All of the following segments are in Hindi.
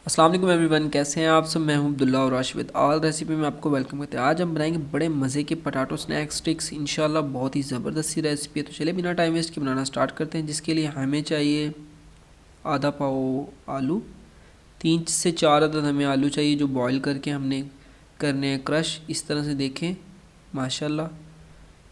अस्सलाम वालेकुम एवरीवन, कैसे हैं आप सब। मैं हूं अब्दुल्ला और राशिद ऑल रेसिपी में आपको वेलकम करते हैं। आज हम बनाएंगे बड़े मज़े के पटाटो स्नैक स्टिक्स। इंशाल्लाह बहुत ही ज़बरदस्त सी रेसिपी है। तो चलिए बिना टाइम वेस्ट के बनाना स्टार्ट करते हैं। जिसके लिए हमें चाहिए आधा पाव आलू, 3 से 4 अदद हमें आलू चाहिए जो बॉईल करके हमने करने हैं क्रश। इस तरह से देखें माशाल्लाह,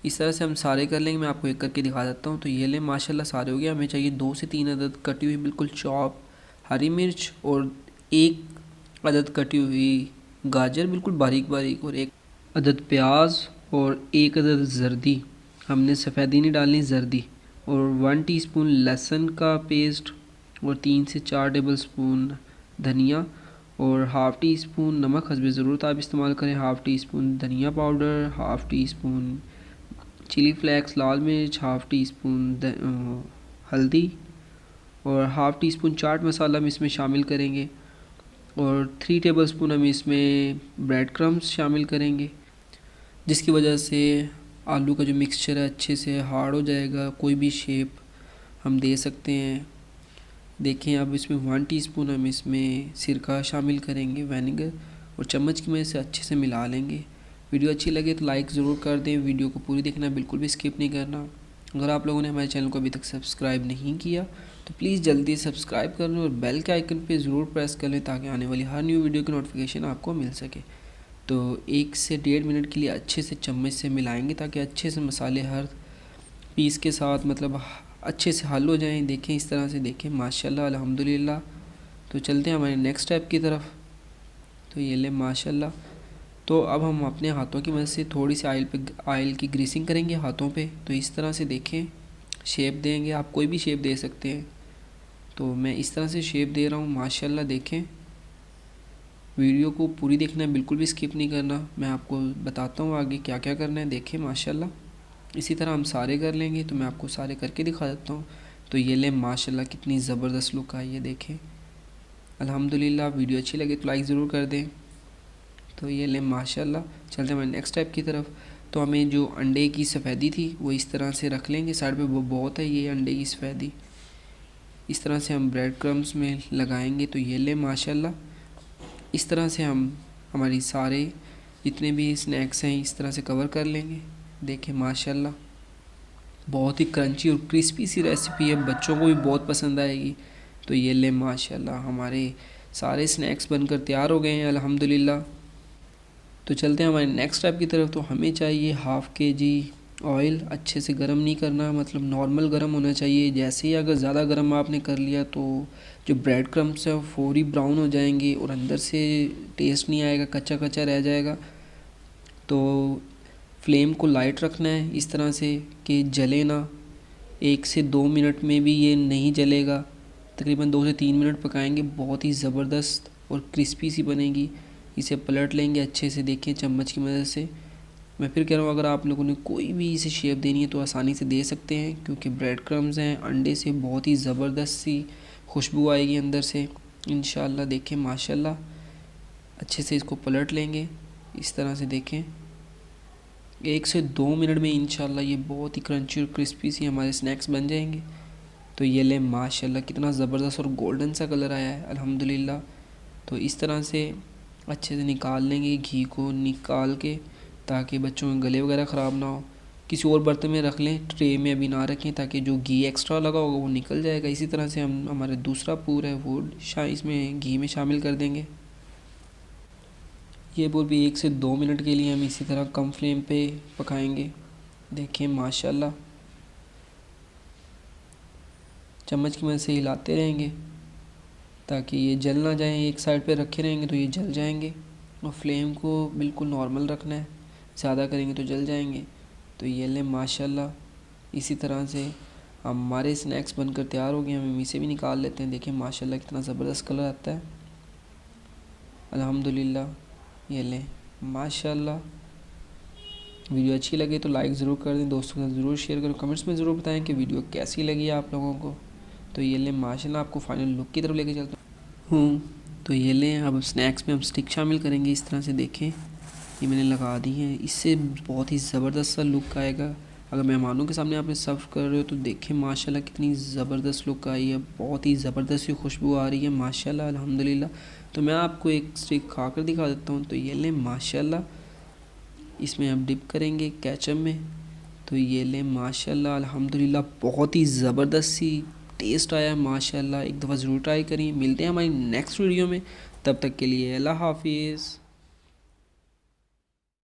इस तरह से हम सारे कर लेंगे। मैं आपको एक करके दिखा देता हूँ। तो ये लें माशाल्लाह सारे हो गए। हमें चाहिए 2 से 3 अदद कटी हुई बिल्कुल चॉप हरी मिर्च और 1 अदद कटी हुई गाजर बिल्कुल बारीक बारीक, और 1 अदद प्याज और 1 अदद जर्दी। हमने सफ़ेदी नहीं डालनी, जर्दी। और 1 टीस्पून लहसुन का पेस्ट और 3 से 4 टेबल स्पून धनिया और हाफ़ टी स्पून नमक हस्बे ज़रूरत आप इस्तेमाल करें। हाफ़ टी स्पून धनिया powder, half teaspoon chilli flakes लाल मिर्च, हाफ़ टी स्पून हल्दी और half teaspoon chaat masala हम इसमें शामिल करेंगे। और 3 टेबलस्पून हम इसमें ब्रेड क्रम्स शामिल करेंगे, जिसकी वजह से आलू का जो मिक्सचर है अच्छे से हार्ड हो जाएगा। कोई भी शेप हम दे सकते हैं। देखें अब इसमें 1 टीस्पून हम इसमें सिरका शामिल करेंगे, विनेगर, और चम्मच की मदद से अच्छे से मिला लेंगे। वीडियो अच्छी लगे तो लाइक ज़रूर कर दें। वीडियो को पूरी देखना, बिल्कुल भी स्किप नहीं करना। अगर आप लोगों ने हमारे चैनल को अभी तक सब्सक्राइब नहीं किया तो प्लीज़ जल्दी सब्सक्राइब कर लें और बेल के आइकन पे ज़रूर प्रेस कर लें ताकि आने वाली हर न्यू वीडियो की नोटिफिकेशन आपको मिल सके। तो 1 से 1.5 मिनट के लिए अच्छे से चम्मच से मिलाएंगे ताकि अच्छे से मसाले हर पीस के साथ मतलब अच्छे से हल हो जाएं। देखें इस तरह से, देखें माशाल्लाह अल्हम्दुलिल्लाह। तो चलते हैं हमारे नेक्स्ट स्टेप की तरफ। तो ये ले माशाल्लाह। तो अब हम अपने हाथों की मदद से थोड़ी सी ऑयल की ग्रीसिंग करेंगे हाथों पे। तो इस तरह से देखें शेप देंगे, आप कोई भी शेप दे सकते हैं। तो मैं इस तरह से शेप दे रहा हूँ माशाल्लाह। देखें वीडियो को पूरी देखना है, बिल्कुल भी स्किप नहीं करना। मैं आपको बताता हूँ आगे क्या क्या करना है। देखें माशाल्लाह इसी तरह हम सारे कर लेंगे। तो मैं आपको सारे करके दिखा देता हूँ। तो ये ले माशाल्लाह कितनी ज़बरदस्त लुक आई है, देखें अल्हम्दुलिल्लाह। वीडियो अच्छी लगे तो लाइक ज़रूर कर दें। तो ये ले माशाल्लाह। चलते हैं नेक्स्ट स्टेप की तरफ। तो हमें जो अंडे की सफ़ेदी थी वो इस तरह से रख लेंगे साइड पे। वो बहुत है ये अंडे की सफ़ेदी। इस तरह से हम ब्रेड क्रम्स में लगाएंगे। तो ये ले माशाल्लाह। इस तरह से हम हमारी सारे जितने भी स्नैक्स हैं इस तरह से कवर कर लेंगे। देखें माशाल्लाह बहुत ही क्रंची और क्रिस्पी सी रेसिपी है, बच्चों को भी बहुत पसंद आएगी। तो ये ले माशाल्लाह हमारे सारे स्नैक्स बनकर तैयार हो गए हैं अल्हम्दुलिल्लाह। तो चलते हैं हमारे नेक्स्ट स्टेप की तरफ। तो हमें चाहिए हाफ़ केजी ऑयल। अच्छे से गर्म नहीं करना, मतलब नॉर्मल गर्म होना चाहिए। जैसे ही अगर ज़्यादा गर्म आपने कर लिया तो जो ब्रेड क्रम्स है वो फौरी ब्राउन हो जाएंगे और अंदर से टेस्ट नहीं आएगा, कच्चा कच्चा रह जाएगा। तो फ्लेम को लाइट रखना है इस तरह से कि जले ना। 1 से 2 मिनट में भी ये नहीं जलेगा। तकरीबन 2 से 3 मिनट पकाएंगे, बहुत ही ज़बरदस्त और क्रिस्पी सी बनेगी। इसे पलट लेंगे अच्छे से, देखिए चम्मच की मदद से। मैं फिर कह रहा हूँ अगर आप लोगों ने कोई भी इसे शेप देनी है तो आसानी से दे सकते हैं, क्योंकि ब्रेड क्रम्स हैं, अंडे से बहुत ही ज़बरदस्त सी खुशबू आएगी अंदर से इंशाल्लाह। देखें माशाल्लाह अच्छे से इसको पलट लेंगे इस तरह से। देखें 1 से 2 मिनट में इंशाल्लाह ये बहुत ही क्रंची और क्रिस्पी सी हमारे स्नैक्स बन जाएंगे। तो ये ले माशाल्लाह कितना ज़बरदस्त और गोल्डन सा कलर आया है अल्हम्दुलिल्लाह। तो इस तरह से अच्छे से निकाल लेंगे घी को निकाल के, ताकि बच्चों के गले वगैरह ख़राब ना हो। किसी और बर्तन में रख लें, ट्रे में अभी ना रखें, ताकि जो घी एक्स्ट्रा लगा होगा वो निकल जाएगा। इसी तरह से हम हमारे दूसरा पूर है वो इसमें घी में शामिल कर देंगे। ये बोल भी 1 से 2 मिनट के लिए हम इसी तरह कम फ्लेम पे पकाएंगे। देखें माशाल्लाह चम्मच की मदद से हिलाते रहेंगे ताकि ये जल ना जाए। एक साइड पे रखे रहेंगे तो ये जल जाएंगे। और फ्लेम को बिल्कुल नॉर्मल रखना है, ज़्यादा करेंगे तो जल जाएंगे। तो ये ले माशाल्लाह इसी तरह से हमारे स्नैक्स बनकर तैयार हो गए। हम इसे भी निकाल लेते हैं। देखें माशाल्लाह कितना ज़बरदस्त कलर आता है अल्हम्दुलिल्लाह। ये ले माशाल्लाह। वीडियो अच्छी लगे तो लाइक ज़रूर कर दें, दोस्तों के साथ ज़रूर शेयर करें, कमेंट्स में ज़रूर बताएं कि वीडियो कैसी लगी आप लोगों को। तो ये ले माशाल्लाह आपको फाइनल लुक की तरफ लेके चलता हूँ। तो ये लें अब स्नैक्स में हम स्टिक शामिल करेंगे इस तरह से। देखें ये मैंने लगा दी है, इससे बहुत ही ज़बरदस्त सा लुक आएगा अगर मेहमानों के सामने आपने सर्व कर रहे हो तो देखें माशाल्लाह कितनी ज़बरदस्त लुक आई है, बहुत ही ज़बरदस्त खुशबू आ रही है माशाल्लाह अल्हम्दुलिल्लाह। तो मैं आपको एक स्टिक खा कर दिखा देता हूँ। तो ये लें माशाल्लाह, इसमें हम डिप करेंगे केचप में। तो ये लें माशाल्लाह अल्हम्दुलिल्लाह, बहुत ही ज़बरदस्त सी टेस्ट आया है माशाल्लाह। एक दफ़ा ज़रूर ट्राई करिए। मिलते हैं हमारी नेक्स्ट वीडियो में, तब तक के लिए अल्लाह हाफिज़।